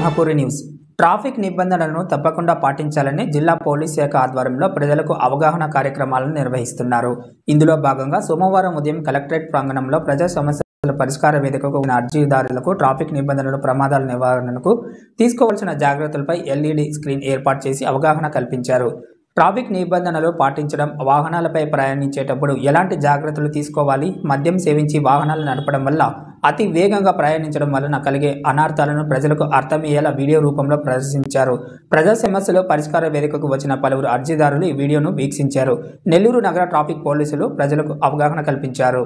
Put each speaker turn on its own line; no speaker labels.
Simhapuri news. Traffic నిబంధనలను తప్పకుండా పాటించాలని జిల్లా పోలీస్ శాఖ ఆధ్వర్యంలో ప్రజలకు అవగాహన కార్యక్రమాలను నిర్వహిస్తున్నారు. ఇందులో భాగంగా సోమవారం ఉదయం కలెక్టరేట్ ప్రాంగణంలో ప్రజా సమస్యల పరిష్కార వేదికకు ఉన్న అర్జీదారులకు ట్రాఫిక్ నిబంధనలు, ప్రమాదాల నివారణకు తీసుకోవాల్సిన జాగ్రత్తలపై ఎల్ఈడి స్క్రీన్ ఏర్పాటు చేసి అవగాహన కల్పించారు. ట్రాఫిక్ నిబంధనలు పాటించడం, వాహనాలపై ప్రయాణించేటప్పుడు ఎలాంటి జాగ్రత్తలు తీసుకోవాలి, మద్యం సేవించి వాహనాలు నడపడం వల్ల అతి వేగంగా ప్రయాణించడం వలన కలిగే అనార్థాలను ప్రజలకు అర్థమయ్యేలా వీడియో రూపంలో ప్రదర్శించారు. ప్రజా సమస్యలు పరిష్కార వేదికకు వచ్చిన పలువురు అర్జీదారులు ఈ వీడియోను వీక్షించారు. నెల్లూరు నగర ట్రాఫిక్ పోలీసులు ప్రజలకు అవగాహన కల్పించారు.